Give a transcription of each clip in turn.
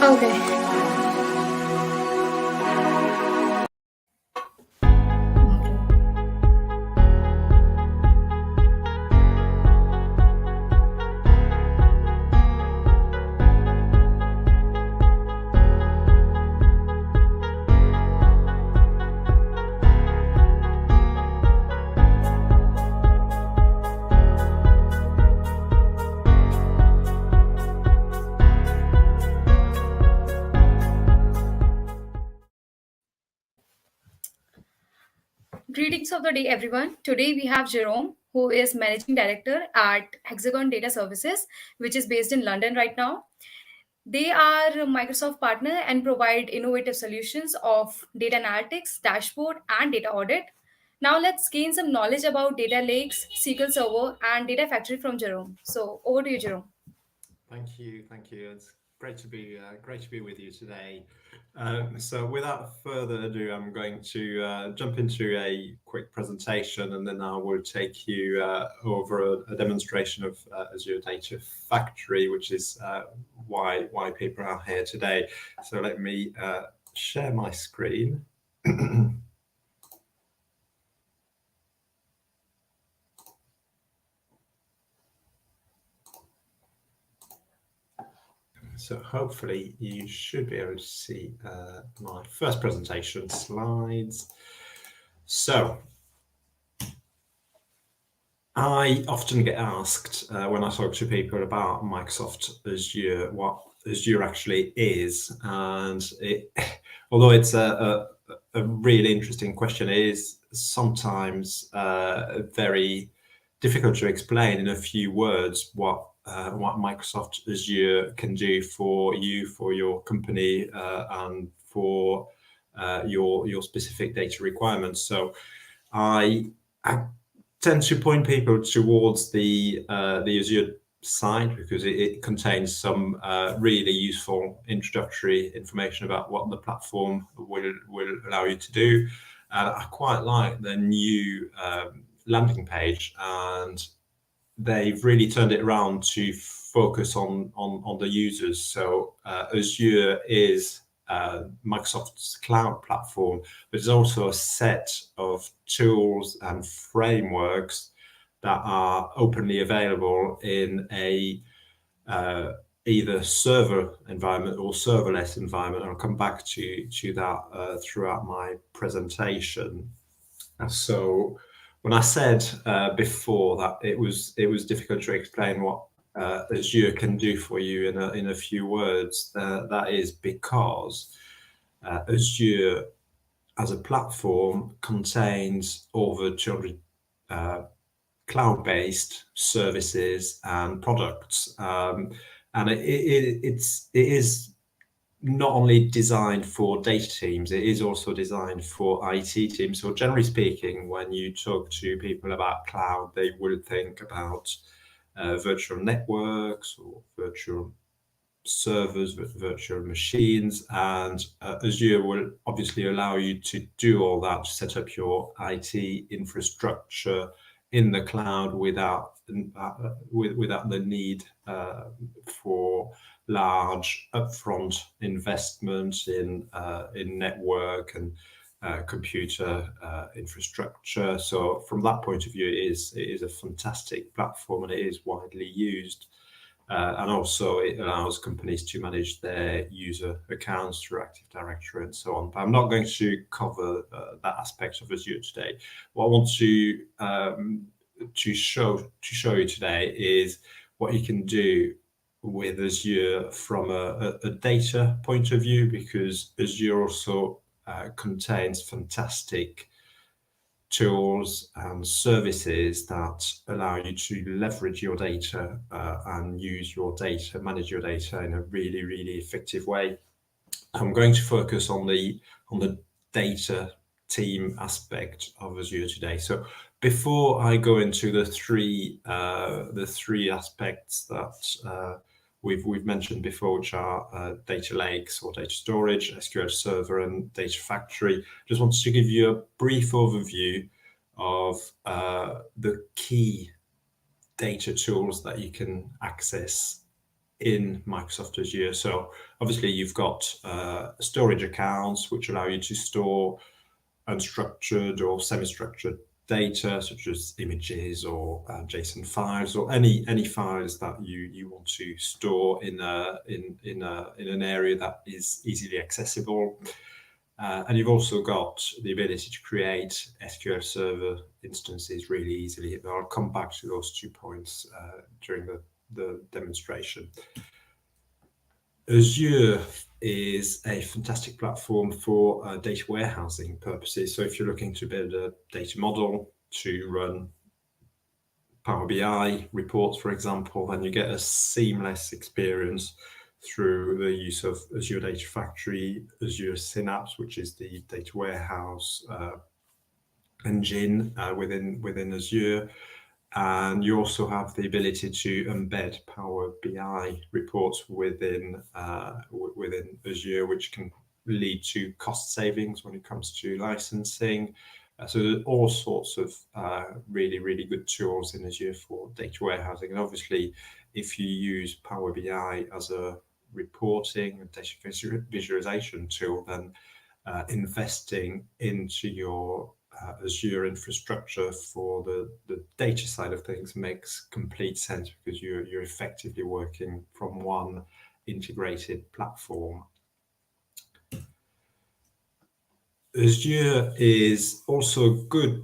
Okay. Greetings of the day, everyone. Today we have Jerome, who is Managing Director at Hexagon Data Services, which is based in London right now. They are a Microsoft partner and provide innovative solutions of data analytics, dashboard, and data audit. Now let's gain some knowledge about data lakes, SQL Server, and Data Factory from Jerome. So over to you, Jerome. Thank you. It's great to be with you today. So without further ado, I'm going to jump into a quick presentation, and then I will take you over a demonstration of Azure Data Factory, which is why people are here today. So let me share my screen. So hopefully you should be able to see my first presentation slides. So I often get asked when I talk to people about Microsoft Azure, what Azure actually is. And although it's a really interesting question, it is sometimes very difficult to explain in a few words what Microsoft Azure can do for you, for your company, and for your specific data requirements. So I tend to point people towards the Azure site because it contains some really useful introductory information about what the platform will allow you to do. And I quite like the new landing page, and they've really turned it around to focus on the users. So Azure is Microsoft's cloud platform, but it's also a set of tools and frameworks that are openly available in a either server environment or serverless environment. I'll come back to that throughout my presentation. So when I said before that it was difficult to explain what Azure can do for you in a few words, that is because Azure as a platform contains over 200 cloud-based services and products, and it is not only designed for data teams, it is also designed for IT teams. So generally speaking, when you talk to people about cloud, they will think about virtual networks or virtual servers, virtual machines, and Azure will obviously allow you to do all that, to set up your IT infrastructure in the cloud without the need for large upfront investment in network and computer infrastructure. So from that point of view, it is a fantastic platform, and it is widely used. And also it allows companies to manage their user accounts through Active Directory and so on. But I'm not going to cover that aspect of Azure today. What I want to show you today is what you can do with Azure from a data point of view, because Azure also contains fantastic tools and services that allow you to leverage your data and use your data, manage your data in a really, really effective way. I'm going to focus on the data team aspect of Azure today. So before I go into the three aspects that we've mentioned before, which are data lakes or data storage, SQL Server, and Data Factory, just wanted to give you a brief overview of the key data tools that you can access in Microsoft Azure. So obviously you've got storage accounts, which allow you to store unstructured or semi-structured data, such as images or JSON files, or any files that you want to store in an area that is easily accessible. And you've also got the ability to create SQL Server instances really easily. I'll come back to those 2 points during the demonstration. Azure is a fantastic platform for data warehousing purposes. So if you're looking to build a data model to run Power BI reports, for example, then you get a seamless experience through the use of Azure Data Factory, Azure Synapse, which is the data warehouse engine within Azure. And you also have the ability to embed Power BI reports within Azure, which can lead to cost savings when it comes to licensing. So there's all sorts of really good tools in Azure for data warehousing. And obviously, if you use Power BI as a reporting and data visualization tool, then investing into your Azure infrastructure for the data side of things makes complete sense, because you're effectively working from one integrated platform. Azure is also good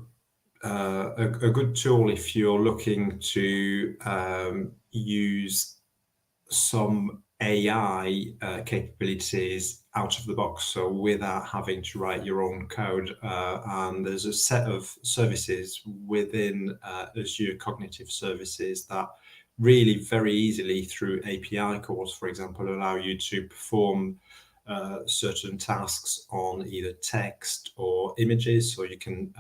a good tool if you're looking to use some AI capabilities out of the box, so without having to write your own code. And there's a set of services within Azure Cognitive Services that really very easily through API calls, for example, allow you to perform certain tasks on either text or images. So you can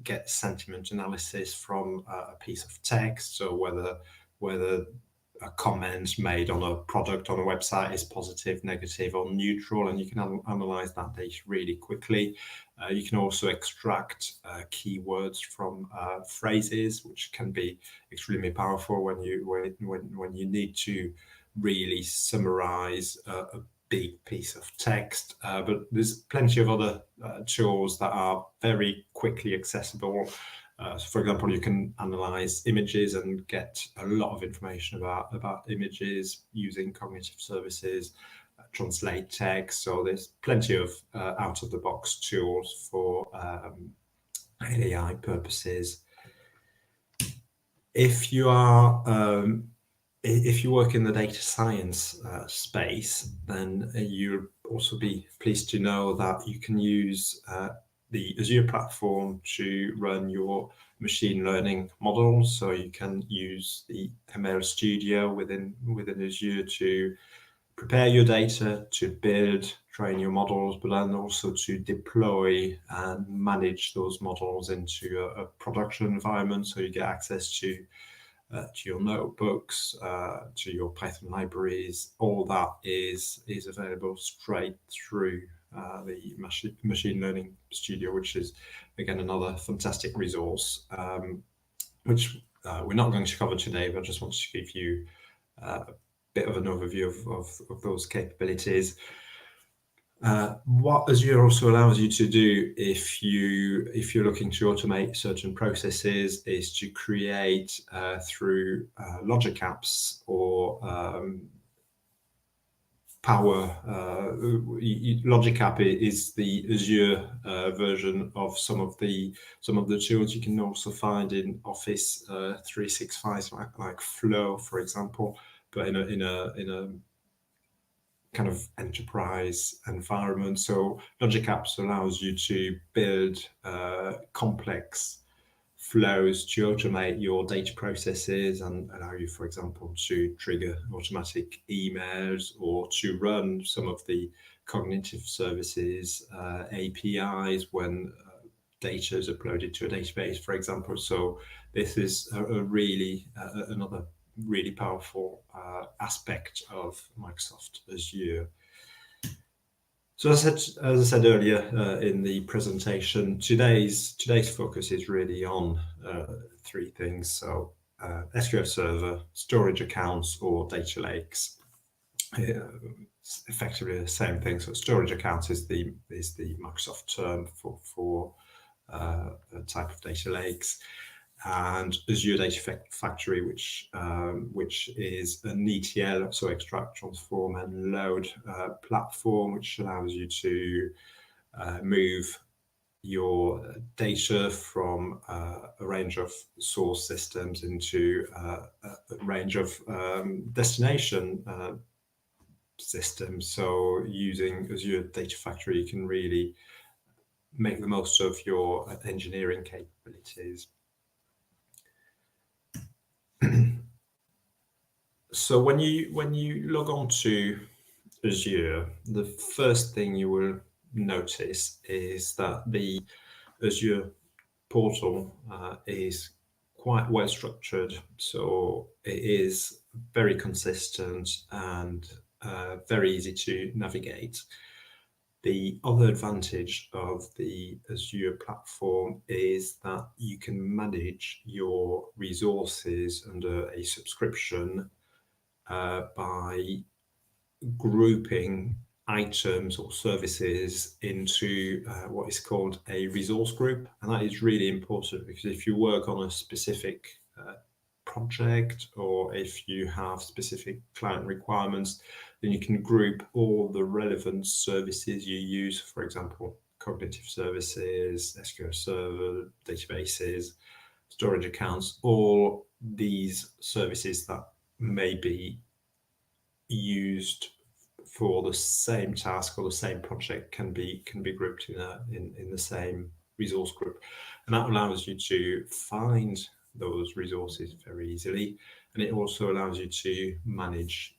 get sentiment analysis from a piece of text, so whether a comment made on a product on a website is positive, negative, or neutral, and you can analyze that data really quickly. You can also extract keywords from phrases, which can be extremely powerful when you need to really summarize a big piece of text. But there's plenty of other tools that are very quickly accessible. So for example, you can analyze images and get a lot of information about images using cognitive services, translate text. So there's plenty of out-of-the-box tools for AI purposes. If you work in the data science space, then you'll also be pleased to know that you can use the Azure platform to run your machine learning models. So you can use the ML Studio within Azure to prepare your data, to build, train your models, but then also to deploy and manage those models into a production environment. So you get access to your notebooks, to your Python libraries. All that is available straight through the Machine Learning Studio, which is, again, another fantastic resource, which we're not going to cover today, but I just want to give you a bit of an overview of those capabilities. What Azure also allows you to do if you're looking to automate certain processes is to create through logic apps or Power. Logic app is the Azure version of some of the tools you can also find in Office 365, like Flow, for example, but in a kind of enterprise environment. So Logic Apps allows you to build complex flows to automate your data processes and allow you, for example, to trigger automatic emails or to run some of the cognitive services APIs when data is uploaded to a database, for example. So this is another really powerful aspect of Microsoft Azure. So as I said earlier in the presentation, today's focus is really on three things. So SQL Server, storage accounts, or data lakes. It's effectively the same thing. So storage accounts is the Microsoft term for a type of data lakes, and Azure Data Factory, which is an ETL, so extract, transform, and load platform, which allows you to move your data from a range of source systems into a range of destination systems. So using Azure Data Factory, you can really make the most of your engineering capabilities. So when you log on to Azure, the first thing you will notice is that the Azure Portal is quite well structured. So it is very consistent and very easy to navigate. The other advantage of the Azure platform is that you can manage your resources under a subscription by grouping items or services into what is called a resource group. And that is really important, because if you work on a specific project, or if you have specific client requirements, then you can group all the relevant services you use, for example, cognitive services, SQL Server, databases, storage accounts, all these services that may be used for the same task or the same project can be grouped in the same resource group, and that allows you to find those resources very easily, and it also allows you to manage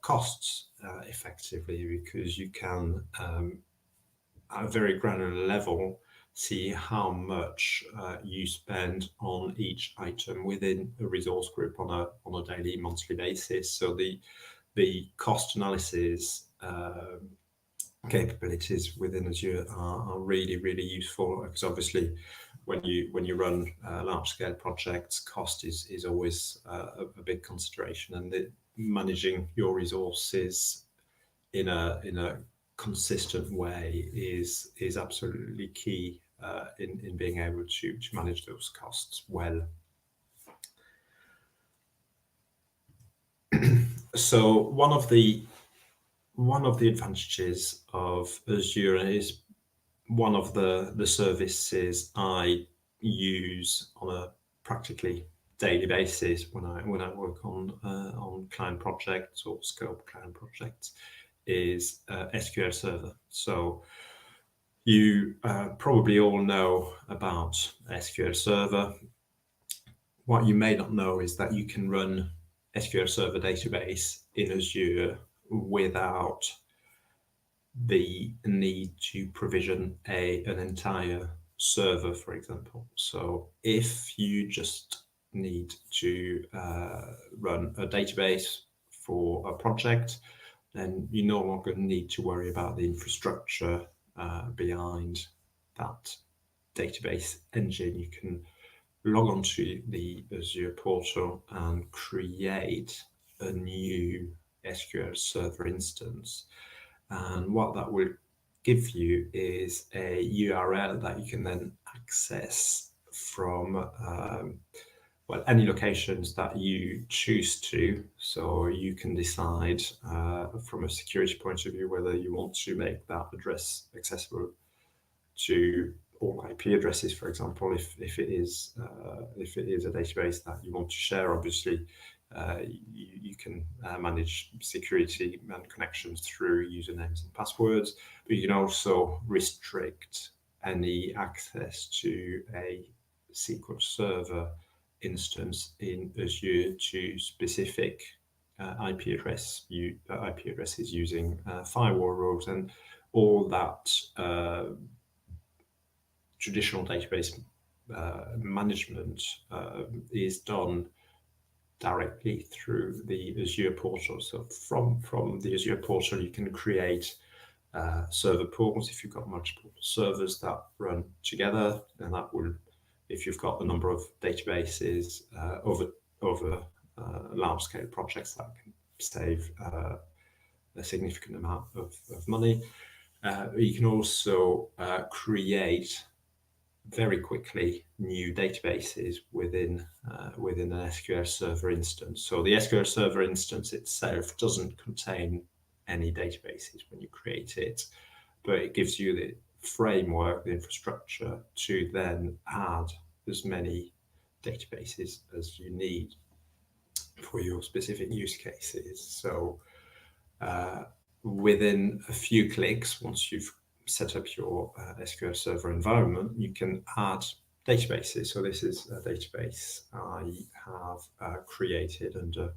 costs effectively, because you can at a very granular level see how much you spend on each item within a resource group on a daily, monthly basis. So the cost analysis capabilities within Azure are really, really useful, because obviously when you run large scale projects, cost is always a big consideration, and managing your resources in a consistent way is absolutely key in being able to manage those costs well. So one of the advantages of Azure is one of the services I use on a practically daily basis when I work on client projects or scope client projects is SQL Server. So you probably all know about SQL Server. What you may not know is that you can run SQL Server database in Azure without the need to provision an entire server, for example. So if you just need to run a database for a project, then you no longer need to worry about the infrastructure behind that database engine. You can log onto the Azure portal and create a new SQL Server instance. And what that will give you is a URL that you can then access from any locations that you choose to. So you can decide from a security point of view whether you want to make that address accessible to all IP addresses, for example. If it is a database that you want to share, obviously you can manage security and connections through usernames and passwords, but you can also restrict any access to a SQL Server instance in Azure to specific IP addresses using firewall rules, and all that traditional database management is done directly through the Azure portal. So from the Azure portal, you can create server pools if you've got multiple servers that run together, and that will, if you've got a number of databases over over large-scale projects that can save a significant amount of money. You can also create very quickly new databases within an SQL Server instance. So the SQL Server instance itself doesn't contain any databases when you create it, but it gives you the framework, the infrastructure to then add as many databases as you need for your specific use cases. So within a few clicks, once you've set up your SQL Server environment, you can add databases. So this is a database I have created under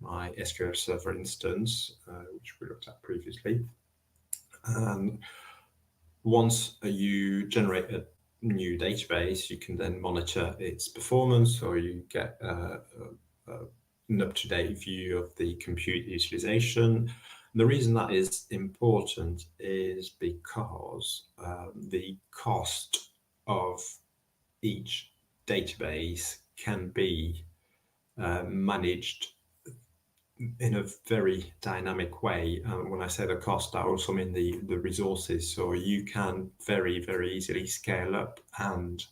my SQL Server instance, which we looked at previously. And once you generate a new database, you can then monitor its performance, or you get an up-to-date view of the compute utilization. The reason that is important is because the cost of each database can be managed in a very dynamic way. When I say the cost, I also mean the resources. So you can very, very easily scale up and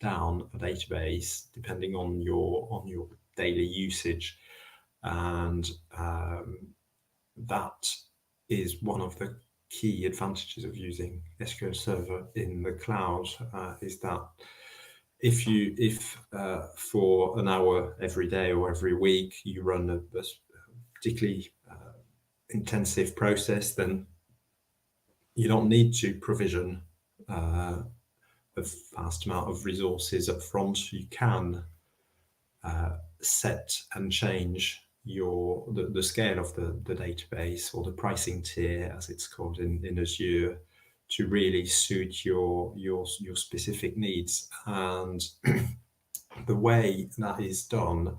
down a database depending on your daily usage, and that is one of the key advantages of using SQL Server in the cloud, is that if for an hour every day or every week you run a particularly intensive process, then you don't need to provision a vast amount of resources up front. You can set and change the scale of the database, or the pricing tier as it's called in Azure, to really suit your specific needs. And the way that is done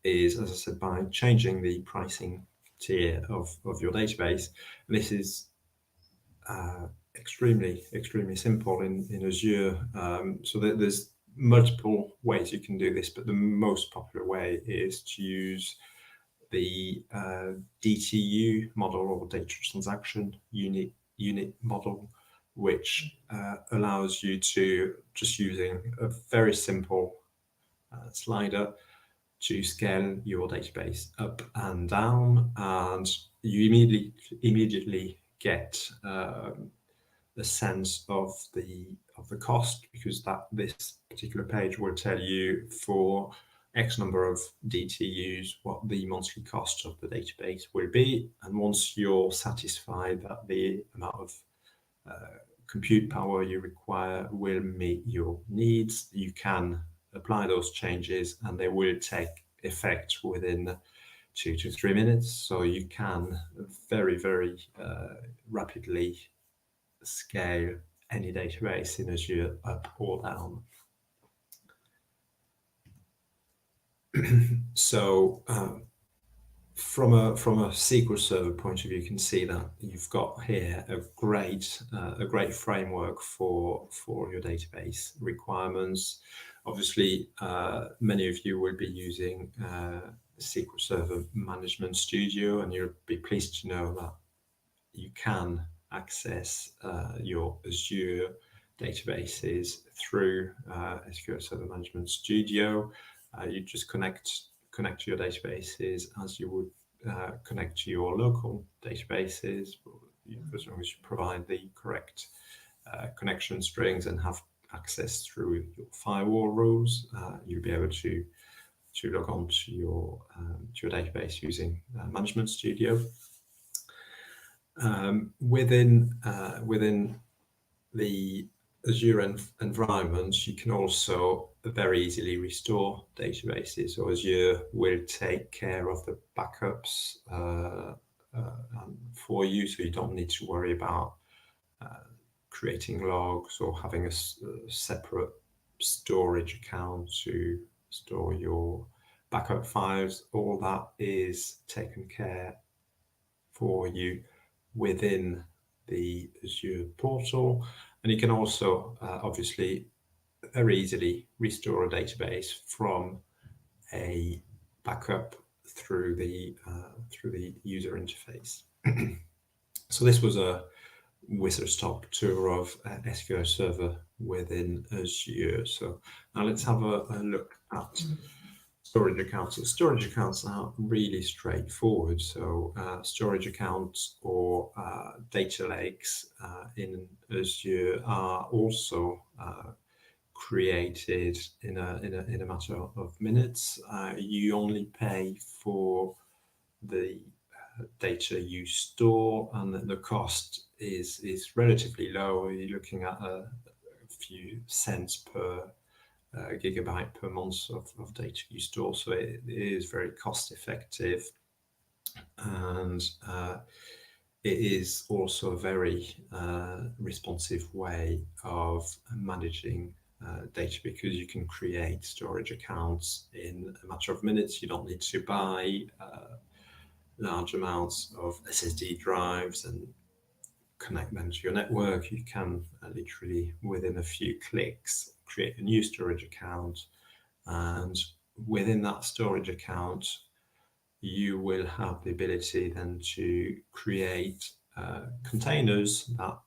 is, as I said, by changing the pricing tier of your database. And this is extremely simple in Azure. So there's multiple ways you can do this, but the most popular way is to use the DTU model, or data transaction unit model, which allows you to, just using a very simple slider, to scale your database up and down, and you immediately get a sense of the cost, because this particular page will tell you for X number of DTUs what the monthly cost of the database will be. And once you're satisfied that the amount of compute power you require will meet your needs, you can apply those changes, and they will take effect within 2 to 3 minutes. So you can very, very rapidly scale any database in Azure up or down. So from a SQL Server point of view, you can see that you've got here a great framework for your database requirements. Obviously, many of you will be using SQL Server Management Studio, and you'll be pleased to know that you can access your Azure databases through SQL Server Management Studio. You just connect to your databases as you would connect to your local databases, as long as you provide the correct connection strings and have access through your firewall rules. You'll be able to log on to your database using Management Studio. Within the Azure environment, you can also very easily restore databases. So Azure will take care of the backups for you, so you don't need to worry about creating logs or having a separate storage account to store your backup files. All that is taken care for you within the Azure portal. And you can also obviously very easily restore a database from a backup through the user interface. So this was a whistle-stop tour of SQL Server within Azure. So now let's have a look at storage accounts. So storage accounts are really straightforward. So storage accounts or data lakes in Azure are also created in a matter of minutes. You only pay for the data you store, and the cost is relatively low. You're looking at a few cents per gigabyte per month of data you store, so it is very cost effective, and it is also a very responsive way of managing data, because you can create storage accounts in a matter of minutes. You don't need to buy large amounts of SSD drives and connect them to your network. You can literally, within a few clicks, create a new storage account, and within that storage account, you will have the ability then to create containers that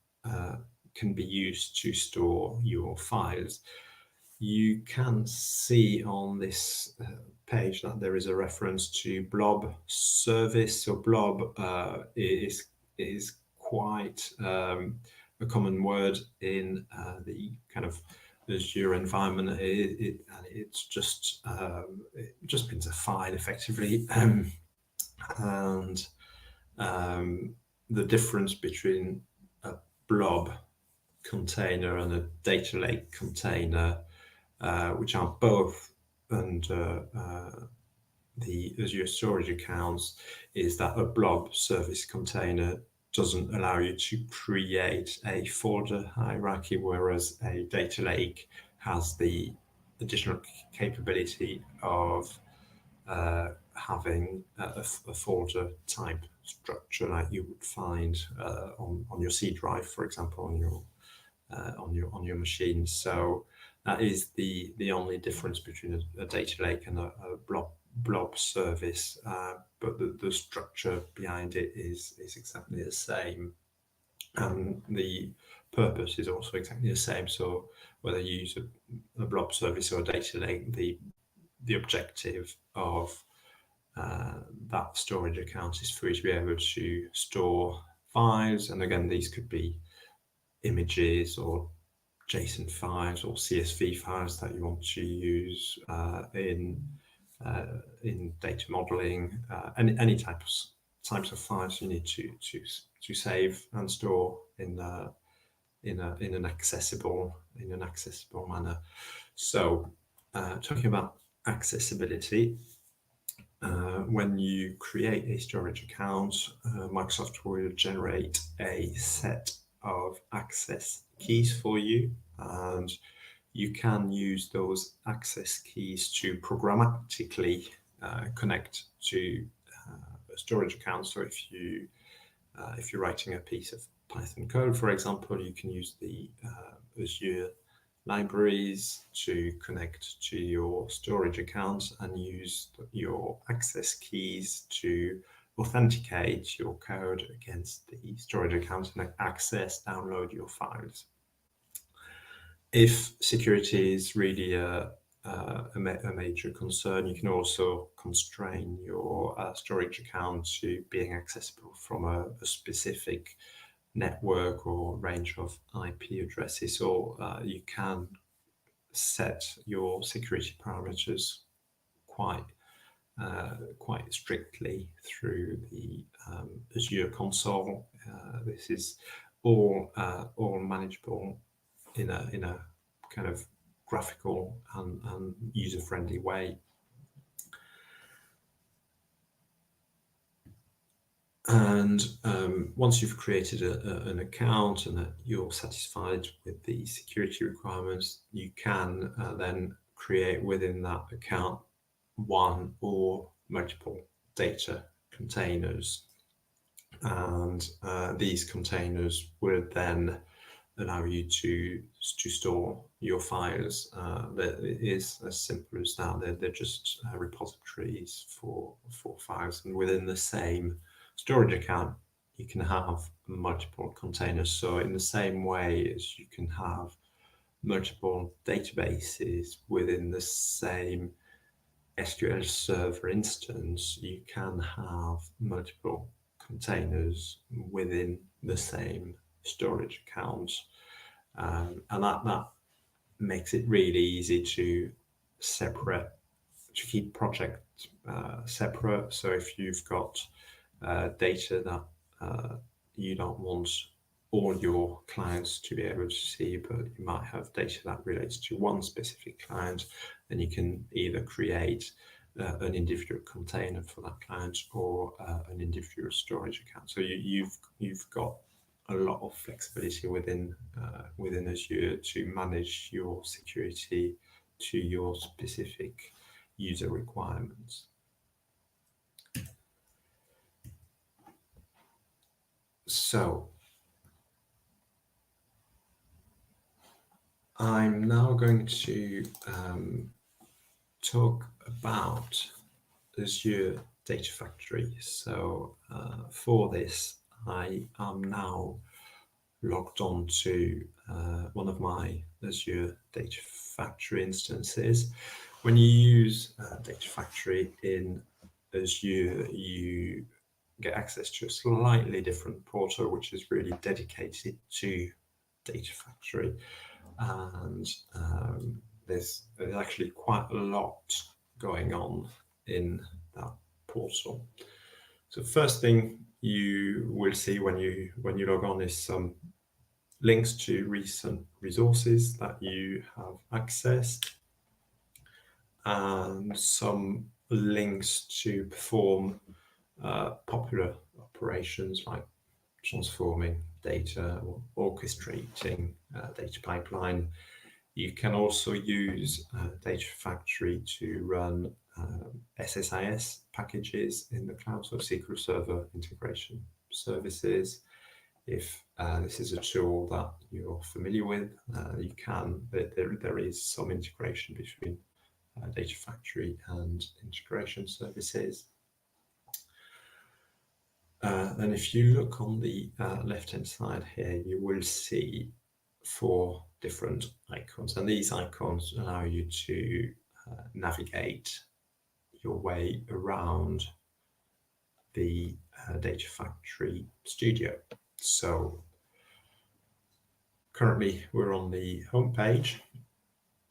can be used to store your files. You can see on this page that there is a reference to blob service. So blob is quite a common word in the kind of Azure environment. It's just it just means a file effectively, and the difference between a blob container and a data lake container, which are both under the Azure storage accounts, is that a blob service container doesn't allow you to create a folder hierarchy, whereas a data lake has the additional capability of having a folder type structure like you would find on your C drive, for example, on your machine. So that is the only difference between a data lake and a blob service, but the structure behind it is exactly the same, and the purpose is also exactly the same. So whether you use a blob service or a data lake, the objective of that storage account is for you to be able to store files, and again, these could be images or JSON files or CSV files that you want to use in data modeling, any types of files you need to save and store in an accessible manner. So talking about accessibility, when you create a storage account, Microsoft will generate a set of access keys for you, and you can use those access keys to programmatically connect to a storage account. So if you're writing a piece of Python code, for example, you can use the Azure libraries to connect to your storage account and use your access keys to authenticate your code against the storage account and download your files. If security is really a major concern, you can also constrain your storage account to being accessible from a specific network or range of IP addresses, or you can set your security parameters quite strictly through the Azure console. This is all manageable in a kind of graphical and user-friendly way. And once you've created an account and that you're satisfied with the security requirements, you can then create within that account one or multiple data containers. And these containers will then allow you to store your files. That is as simple as that. They're just repositories for files, and within the same storage account, you can have multiple containers. So in the same way as you can have multiple databases within the same SQL Server instance, you can have multiple containers within the same storage account. And that makes it really easy to keep projects separate. So if you've got data that you don't want all your clients to be able to see, but you might have data that relates to one specific client, then you can either create an individual container for that client or an individual storage account. So you've got a lot of flexibility within Azure to manage your security to your specific user requirements. So I'm now going to talk about Azure Data Factory. So for this, I am now logged on to one of my Azure Data Factory instances. When you use Data Factory in Azure, you get access to a slightly different portal, which is really dedicated to Data Factory. And there's actually quite a lot going on in that portal. So first thing you will see when you log on is some links to recent resources that you have accessed, and some links to perform popular operations like transforming data or orchestrating data pipeline. You can also use Data Factory to run SSIS packages in the cloud, so SQL Server integration services. If this is a tool that you're familiar with, you can, there is some integration between Data Factory and integration services. Then if you look on the left-hand side here, you will see 4 different icons, and these icons allow you to navigate your way around the Data Factory Studio. So currently we're on the home page.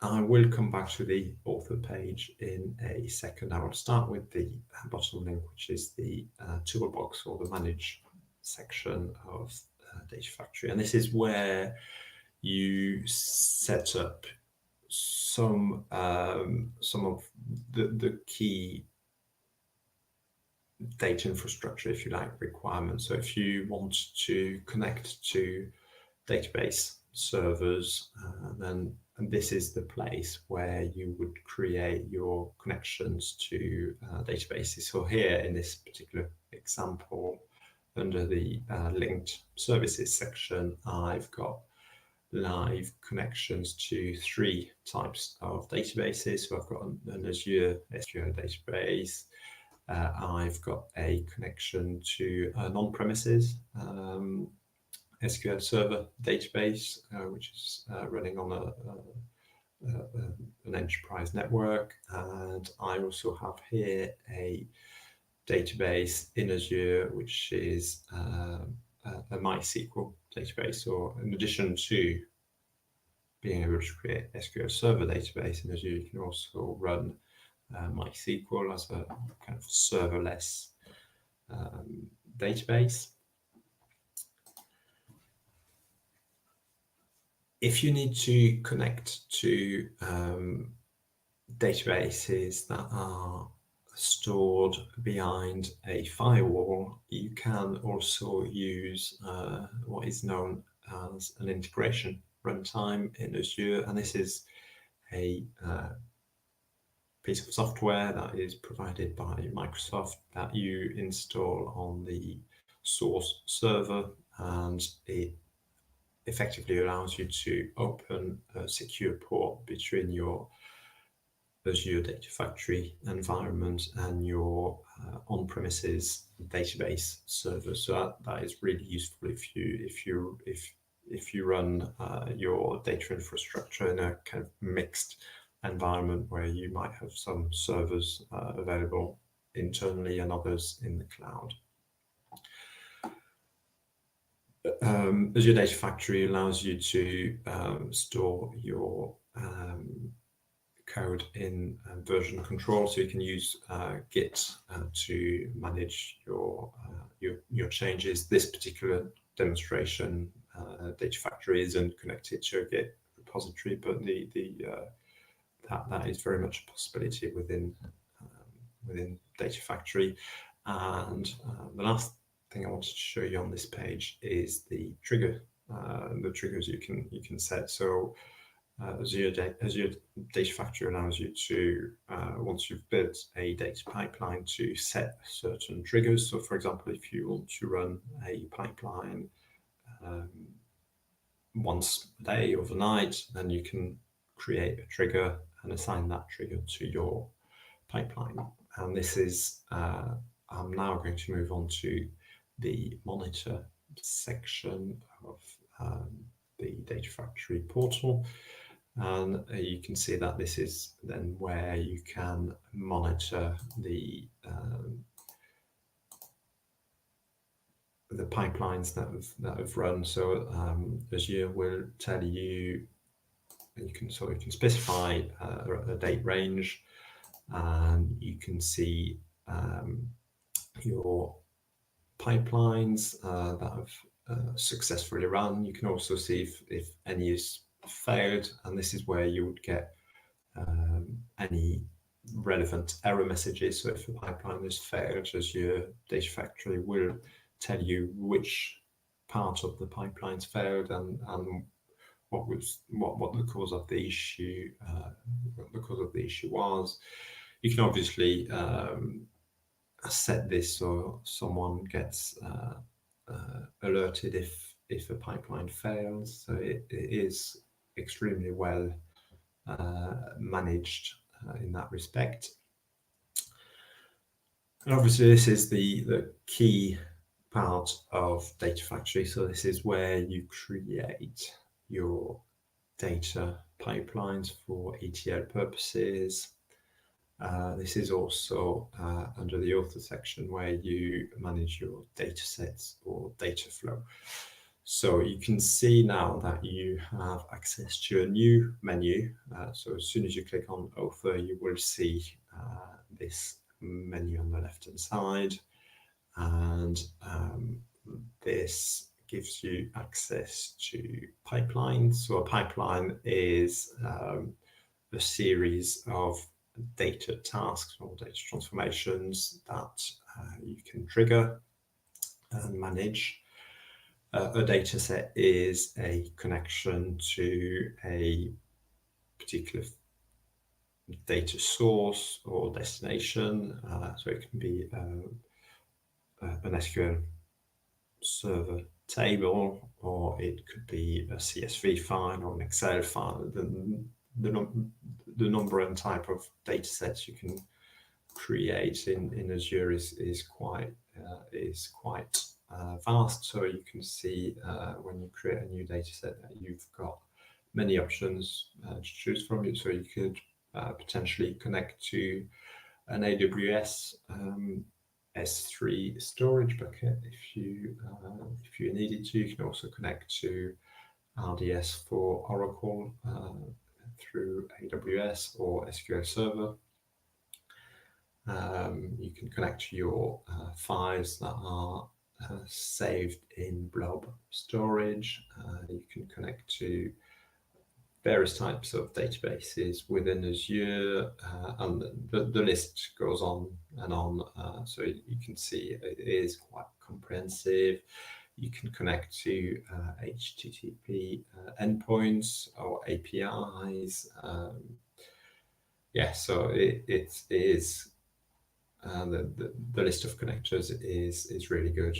I will come back to the author page in a second. I will start with the bottom link, which is the Toolbox or the Manage section of Data Factory. And this is where you set up some of the key data infrastructure, if you like, requirements. So if you want to connect to database servers, then this is the place where you would create your connections to databases. So here in this particular example, under the linked services section, I've got live connections to 3 types of databases. So I've got an Azure SQL database. I've got a connection to an on-premises SQL Server database, which is running on an enterprise network. And I also have here a database in Azure, which is a MySQL database. So in addition to being able to create SQL Server database in Azure, you can also run MySQL as a kind of serverless database. If you need to connect to databases that are stored behind a firewall, you can also use what is known as an integration runtime in Azure, and this is a piece of software that is provided by Microsoft that you install on the source server, and it effectively allows you to open a secure port between your Azure Data Factory environment and your on-premises database server. So that is really useful if you run your data infrastructure in a kind of mixed environment where you might have some servers available internally and others in the cloud. Azure Data Factory allows you to store your code in version control, so you can use Git to manage your changes. This particular demonstration, Data Factory isn't connected to a Git repository, but that is very much a possibility within Data Factory. And the last thing I wanted to show you on this page is the triggers you can set. So Azure Data Factory allows you to, once you've built a data pipeline, to set certain triggers. So for example, if you want to run a pipeline once a day, overnight, then you can create a trigger and assign that trigger to your pipeline. And this is, I'm now going to move on to the monitor section of the Data Factory portal. And you can see that this is then where you can monitor the pipelines that have run. So Azure will tell you, you can specify a date range, and you can see your pipelines that have successfully run. You can also see if any is failed, and this is where you would get any relevant error messages. So if a pipeline has failed, Azure Data Factory will tell you which part of the pipelines failed and what the cause of the issue was. You can obviously set this so someone gets alerted if a pipeline fails. So it is extremely well managed in that respect. And obviously this is the key part of Data Factory. So this is where you create your data pipelines for ETL purposes. This is also under the author section where you manage your data sets or data flow. So you can see now that you have access to a new menu. So as soon as you click on author, you will see this menu on the left-hand side. And this gives you access to pipelines. So a pipeline is a series of data tasks or data transformations that you can trigger and manage. A data set is a connection to a particular data source or destination. So it can be an SQL Server table, or it could be a CSV file or an Excel file. The number and type of data sets you can create in Azure is quite vast. So you can see when you create a new data set that you've got many options to choose from. So you could potentially connect to an AWS S3 storage bucket if you needed to. You can also connect to RDS for Oracle through AWS or SQL Server. You can connect to your files that are saved in blob storage. You can connect to various types of databases within Azure, and the list goes on and on. So you can see it is quite comprehensive. You can connect to HTTP endpoints or APIs. Yeah, so it is the list of connectors is really good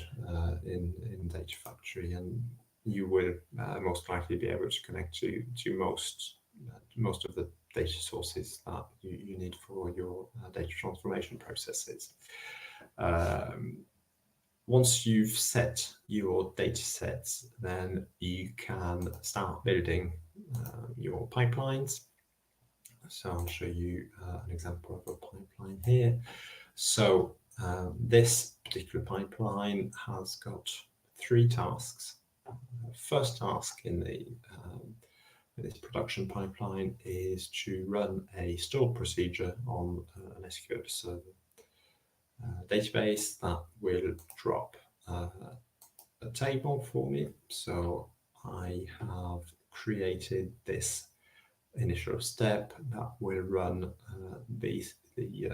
in Data Factory, and you will most likely be able to connect to most of the data sources that you need for your data transformation processes. Once you've set your data sets, then you can start building your pipelines. So I'll show you an example of a pipeline here. So this particular pipeline has got 3 tasks. First task in this production pipeline is to run a stored procedure on an SQL Server database that will drop a table for me. So I have created this initial step that will run the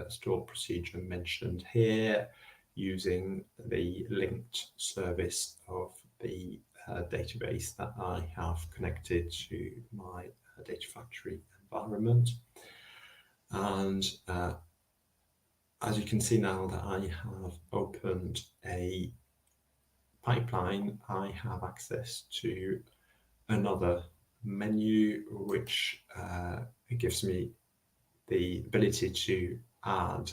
stored procedure mentioned here using the linked service of the database that I have connected to my Data Factory environment. And as you can see now that I have opened a pipeline, I have access to another menu which gives me the ability to add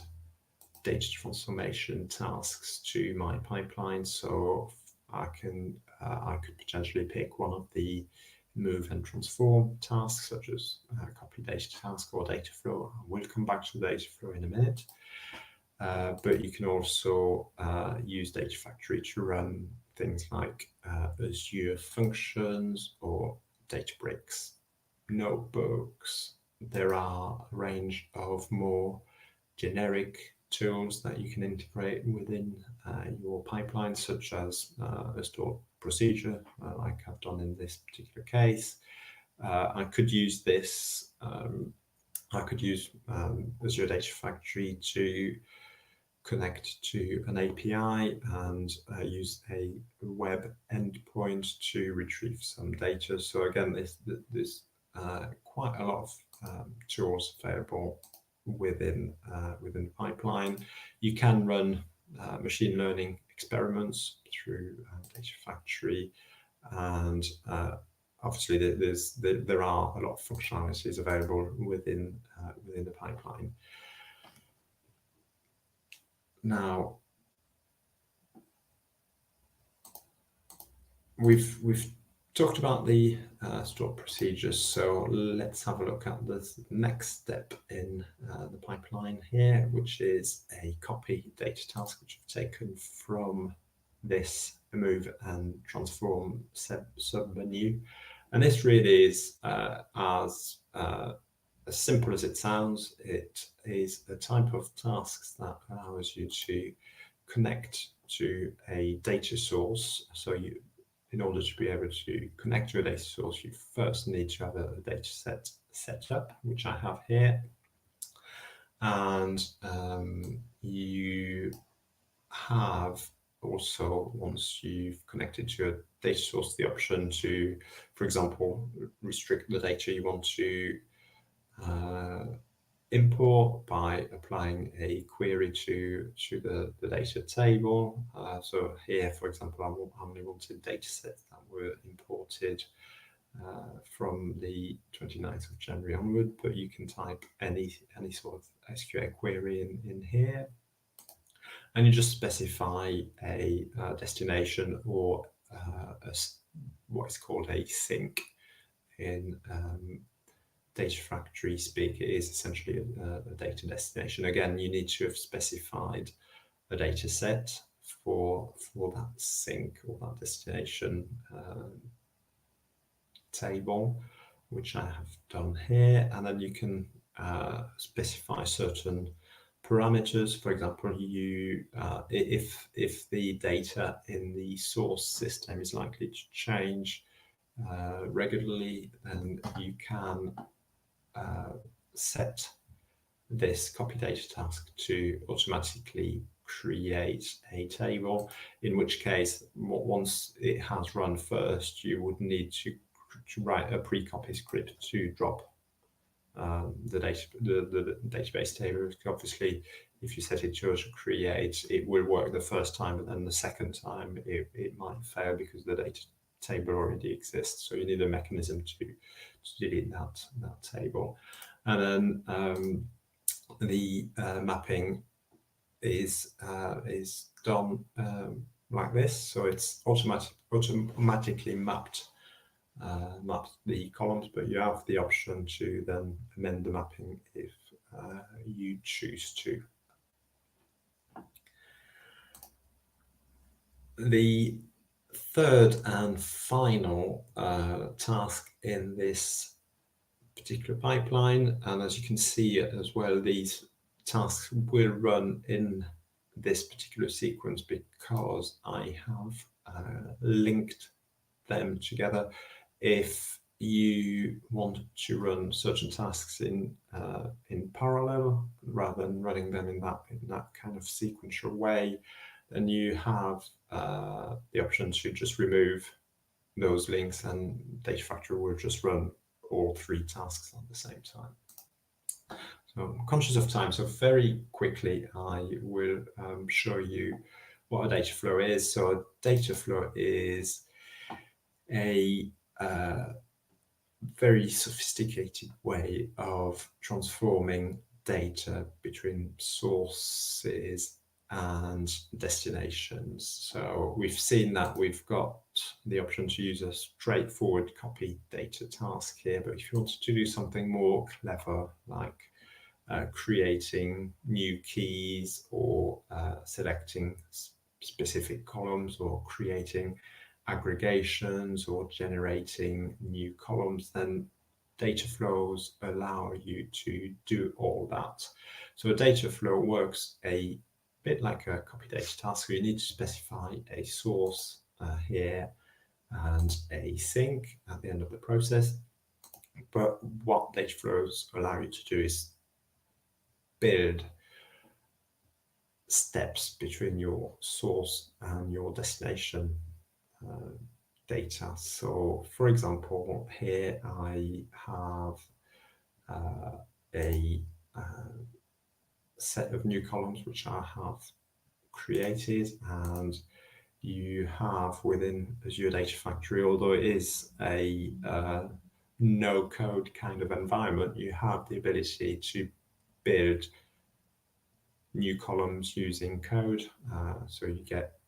data transformation tasks to my pipeline. So I could potentially pick one of the move and transform tasks, such as copy data task or data flow. We'll come back to data flow in a minute. But you can also use Data Factory to run things like Azure functions or Databricks notebooks. There are a range of more generic tools that you can integrate within your pipeline, such as a stored procedure, like I've done in this particular case. I could use this. I could use Azure Data Factory to connect to an API and use a web endpoint to retrieve some data. So again, there's quite a lot of tools available within the pipeline. You can run machine learning experiments through Data Factory, and obviously there are a lot of functionalities available within the pipeline. Now, we've talked about the stored procedures, so let's have a look at the next step in the pipeline here, which is a copy data task, which I've taken from this move and transform sub-menu. And this really is as simple as it sounds. It is a type of tasks that allows you to connect to a data source. So in order to be able to connect to a data source, you first need to have a data set up, which I have here. And you have also, once you've connected to a data source, the option to, for example, restrict the data you want to import by applying a query to the data table. So here, for example, I only wanted data sets that were imported from the 29th of January onward, but you can type any sort of SQL query in here, and you just specify a destination or what is called a sink in Data Factory speak. It is essentially a data destination. Again, you need to have specified a data set for that sink or that destination table, which I have done here. And then you can specify certain parameters. For example, you if the data in the source system is likely to change regularly, then you can set this copy data task to automatically create a table, in which case once it has run first, you would need to write a pre-copy script to drop the database table. Obviously, if you set it to create, it will work the first time, but then the second time it might fail because the data table already exists. So you need a mechanism to delete that table. And then the mapping is done like this. So it's automatically mapped the columns, but you have the option to then amend the mapping if you choose to. The third and final task in this particular pipeline, and as you can see as well, these tasks will run in this particular sequence because I have linked them together. If you want to run certain tasks in parallel rather than running them in that kind of sequential way, then you have the option to just remove those links, and Data Factory will just run all three tasks at the same time. So I'm conscious of time, so very quickly I will show you what a data flow is. So a data flow is a very sophisticated way of transforming data between sources and destinations. So we've seen that we've got the option to use a straightforward copy data task here, but if you wanted to do something more clever, like creating new keys or selecting specific columns or creating aggregations or generating new columns, then data flows allow you to do all that. So a data flow works a bit like a copy data task. So you need to specify a source here and a sink at the end of the process. But what data flows allow you to do is build steps between your source and your destination data. So for example, here I have a set of new columns which I have created, and you have within Azure Data Factory, although it is a no code kind of environment, you have the ability to build new columns using code. So you get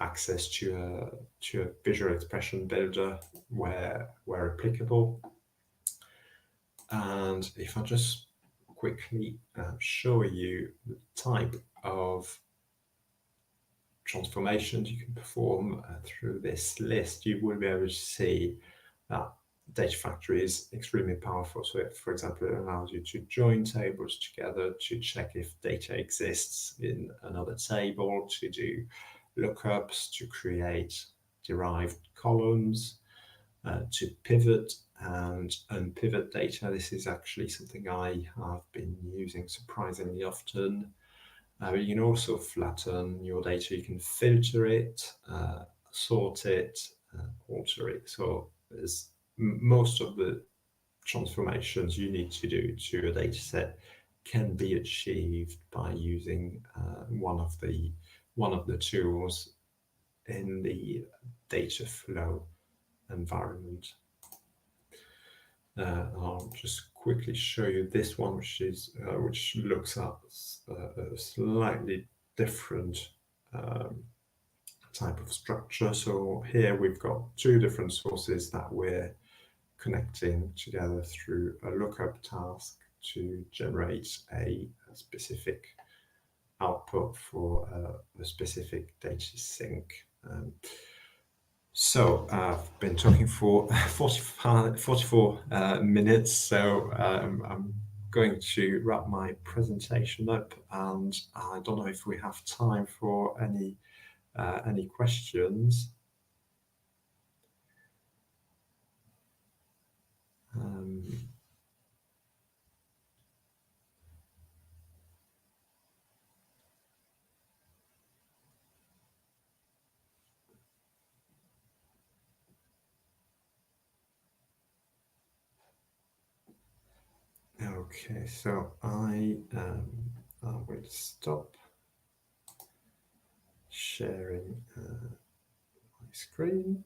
access to a visual expression builder where applicable. And if I just quickly show you the type of transformations you can perform through this list, you will be able to see that Data Factory is extremely powerful. So for example, it allows you to join tables together to check if data exists in another table, to do lookups, to create derived columns, to pivot and unpivot data. This is actually something I have been using surprisingly often. You can also flatten your data. You can filter it, sort it, alter it. So there's most of the transformations you need to do to a data set can be achieved by using one of the tools in the data flow environment. I'll just quickly show you this one, which looks at a slightly different type of structure. So here we've got two different sources that we're connecting together through a lookup task to generate a specific output for a specific data sink. So I've been talking for 44 minutes, so I'm going to wrap my presentation up, and I don't know if we have time for any questions. Okay, so I will stop sharing my screen.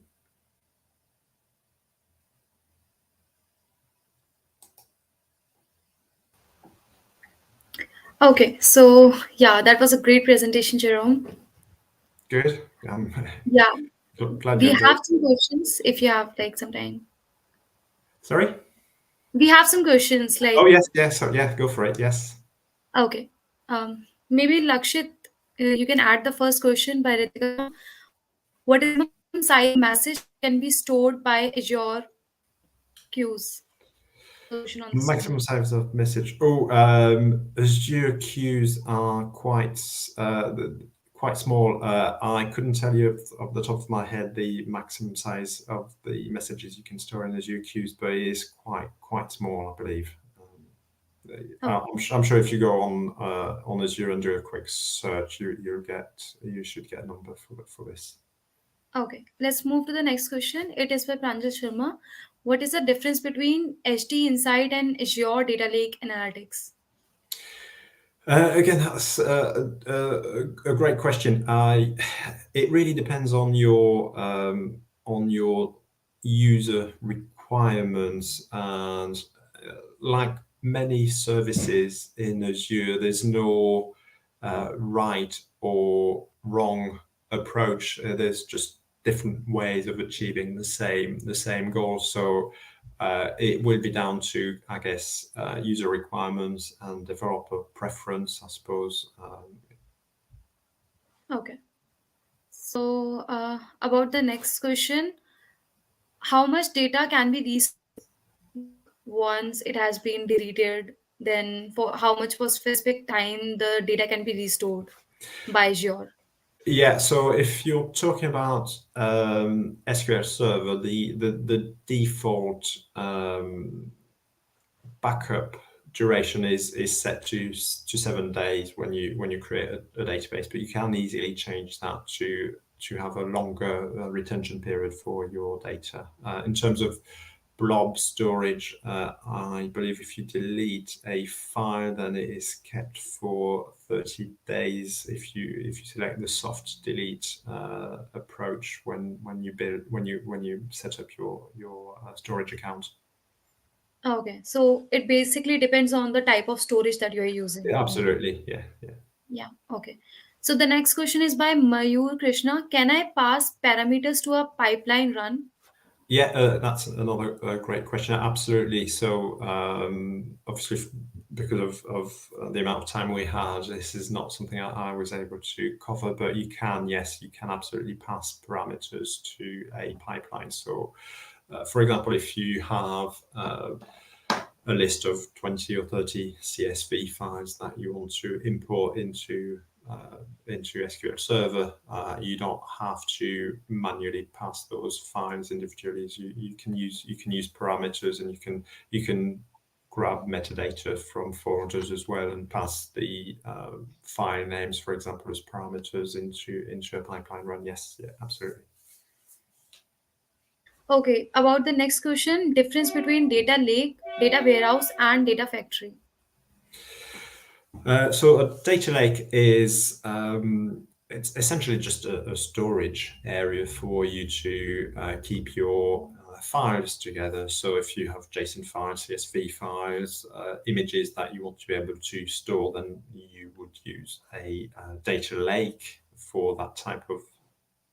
Okay, so yeah, that was a great presentation, Jerome. Good. Yeah, Glad you we enjoyed. have some questions if you have like some time. Sorry. We have some questions Oh like, yes, yes, yeah. Go for it. Yes. okay, maybe Lakshit, you can add the first question by Ritika Sharma. What is the maximum size message that can be stored by Azure queues? That was the question on the Maximum server. size of message. Oh, Azure queues are quite small. I couldn't tell you off the top of my head the maximum size of the messages you can store in Azure queues, but it is quite small, I believe. Okay, I'm sure if you go on Azure and do a quick search, you should get a number for this. okay. Let's move to the next question. It is by Pranjal Sharma. What is the difference between HD Insight and Azure Data Lake Analytics? Again, that's a great question. It really depends on your user requirements, and like many services in Azure, there's no right or wrong approach. There's just different ways of achieving the same goal. So it will be down to, I guess, user requirements and developer preference, I suppose. Okay. So, about the next question, how much data can be restored like once it has been deleted? Then, for how much for specific time the data can be restored by Azure? Yeah, so if you're talking about SQL Server, the default backup duration is set to 7 days when you create a database, but you can easily change that to have a longer retention period for your data. In terms of blob storage, I believe if you delete a file, then it is kept for 30 days if you select the soft delete approach when you set up your storage account. Okay, so it basically depends on the type of storage that you're using. Yeah, absolutely, yeah, yeah. Yeah, okay. So the next question is by Mayur Krishna. Can I pass parameters to a pipeline run? Yeah, that's another great question. Absolutely. So, obviously, because of the amount of time we had, this is not something I was able to cover, but yes, you can absolutely pass parameters to a pipeline. So, for example, if you have a list of 20 or 30 CSV files that you want to import into SQL Server, you don't have to manually pass those files individually. You can use parameters, and you can grab metadata from folders as well and pass the file names, for example, as parameters into a pipeline run. Yes, yeah, absolutely. Okay, about the next question, difference between data lake, data warehouse, and data factory. So a data lake is it's essentially just a storage area for you to keep your files together. So if you have JSON files, CSV files, images that you want to be able to store, then you would use a data lake for that type of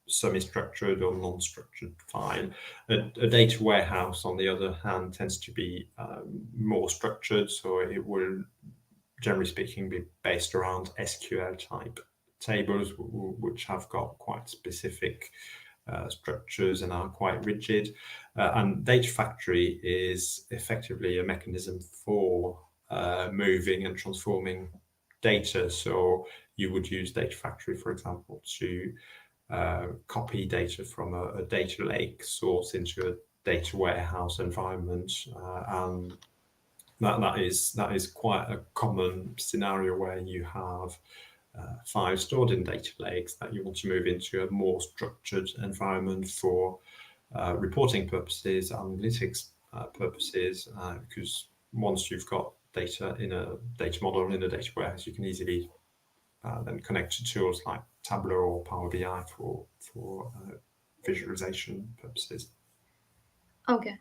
semi-structured or non-structured file. A data warehouse, on the other hand, tends to be more structured, so it will, generally speaking, be based around SQL type tables, which have got quite specific structures and are quite rigid. And Data Factory is effectively a mechanism for moving and transforming data. So you would use Data Factory, for example, to copy data from a data lake source into a data warehouse environment, and that is quite a common scenario where you have files stored in data lakes that you want to move into a more structured environment for reporting purposes, analytics purposes, because once you've got data in a data model in a data warehouse, you can easily then connect to tools like Tableau or Power BI for visualization purposes. Okay.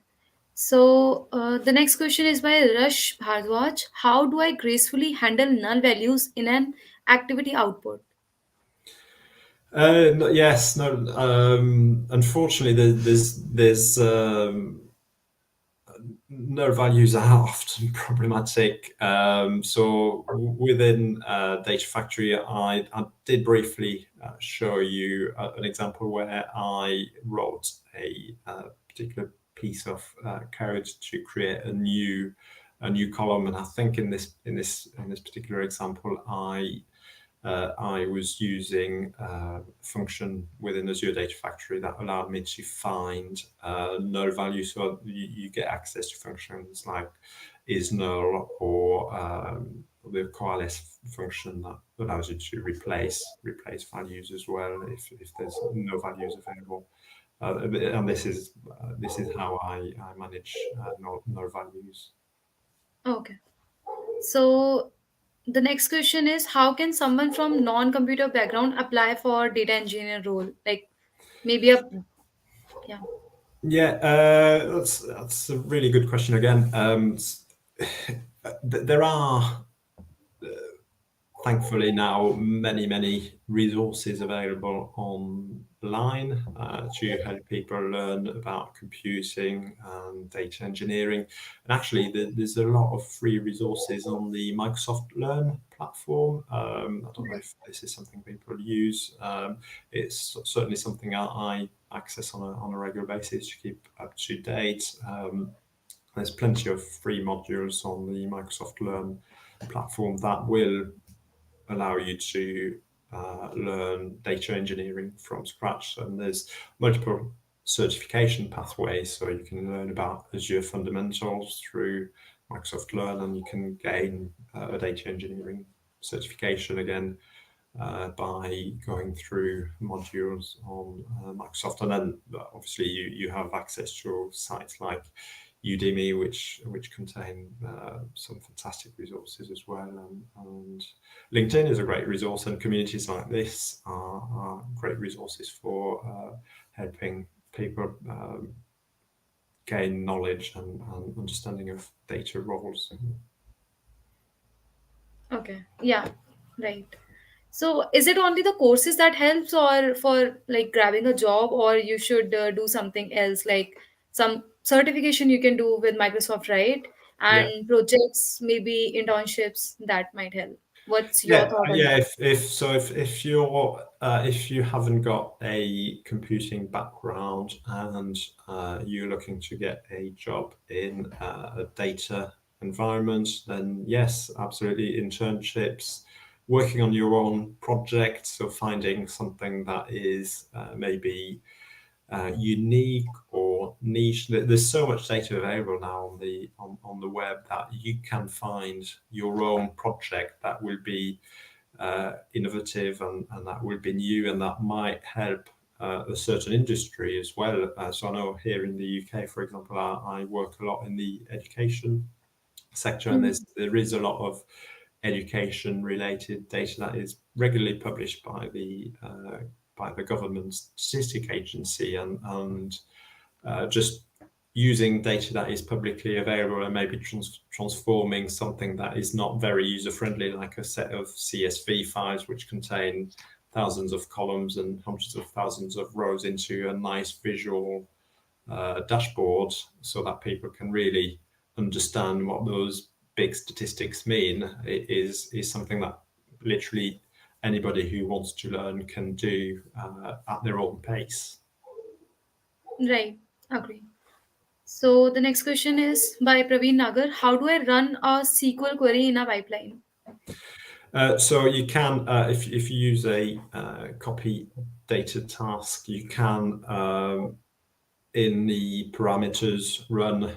So the next question is by Rush Bhardwaj. How do I gracefully handle null values in an activity output? Yes, no. Unfortunately, there's no values are often problematic. So within Data Factory, I did briefly show you an example where I wrote a particular piece of code to create a new column, and I think in this particular example, I was using a function within Azure Data Factory that allowed me to find null values. So you get access to functions like is null or the coalesce function that allows you to replace values as well if there's no values available. And this is how I manage null values. Okay. So the next question is how can someone from non-computer background apply for data engineer role? Like maybe a yeah. Yeah, that's a really good question again. There are thankfully now many resources available online to help people learn about computing and data engineering. And actually, there's a lot of free resources on the Microsoft Learn platform. I don't know if this is something people use. It's certainly something I access on a regular basis to keep up to date. There's plenty of free modules on the Microsoft Learn platform that will allow you to learn data engineering from scratch. And there's multiple certification pathways, so you can learn about Azure fundamentals through Microsoft Learn, and you can gain a data engineering certification again by going through modules on Microsoft. And then obviously you have access to sites like Udemy, which contain some fantastic resources as well. And LinkedIn is a great resource, and communities like this are great resources for helping people gain knowledge and understanding of data roles. Okay. Yeah. Right. So is it only the courses that helps or for like grabbing a job or you should do something else like some certification you can do with Microsoft, right? Yeah. And projects, maybe internships that might help. What's your Yeah, thought on yeah. that? If you haven't got a computing background and you're looking to get a job in a data environment, then yes, absolutely. Internships, working on your own project, so finding something that is maybe unique or niche. There's so much data available now on the web that you can find your own project that will be innovative and that will be new and that might help a certain industry as well. So I know here in the UK, for example, I work a lot in the education sector, and Mhm. there is a lot of education related data that is regularly published by the government statistic agency, and just using data that is publicly available and maybe transforming something that is not very user friendly, like a set of CSV files which contain thousands of columns and hundreds of thousands of rows, into a nice visual dashboard, so that people can really understand what those big statistics mean. It is something that literally anybody who wants to learn can do at their own pace. Right. Agree. So the next question is by Praveen Nagar. How do I run a SQL query in a pipeline? So you can, if you use a copy data task, you can in the parameters run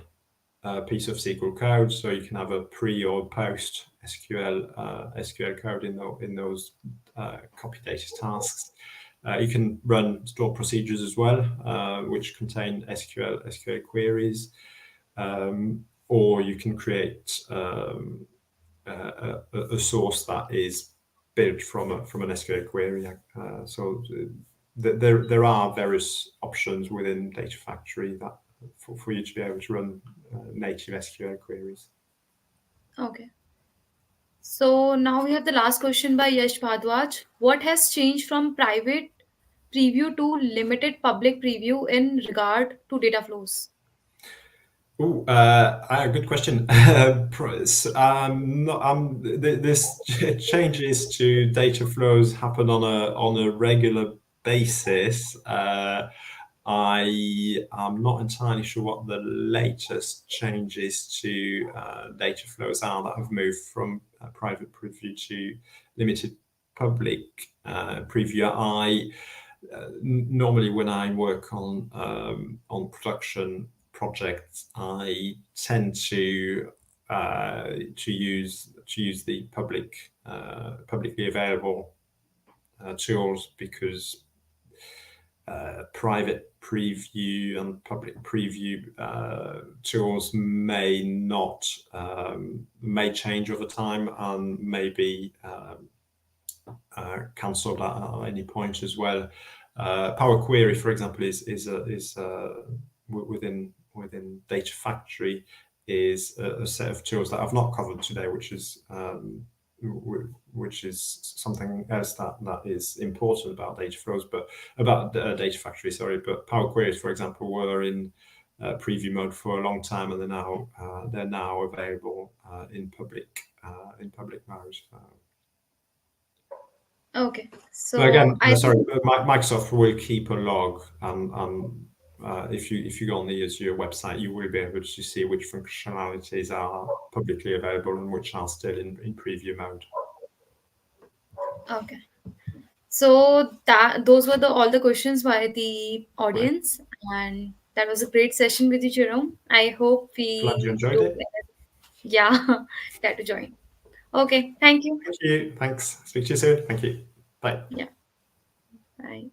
a piece of SQL code. So you can have a pre or post SQL code in those copy data tasks. You can run stored procedures as well, which contain SQL queries, or you can create a source that is built from an SQL query. So there are various options within Data Factory that for you to be able to run native SQL queries. Okay. So now we have the last question by Yash Bhardwaj. What has changed from private preview to limited public preview in regard to data flows? Oh, good question. This changes to data flows happen on a regular basis. I am not entirely sure what the latest changes to data flows are that have moved from private preview to limited public preview. Normally when I work on production projects, I tend to use the publicly available tools, because private preview and public preview tools may change over time and may be cancelled at any point as well. Power Query, for example, is within Data Factory, is a set of tools that I've not covered today, which is something else that is important about data flows, but about Data Factory, sorry. But Power Queries, for example, were in preview mode for a long time, and they're now available in public mode. Okay. But So again, I sorry, think Microsoft will keep a log, and if you go on the Azure website, you will be able to see which functionalities are publicly available and which are still in preview mode. okay. So that those were all the questions by the Right. audience, and that was a great session with you, Jerome. I hope Glad you we enjoyed do, it. yeah, that to join. Okay, thank you. Thank you. Thanks. Speak to you soon. Thank you. Bye. Yeah, bye.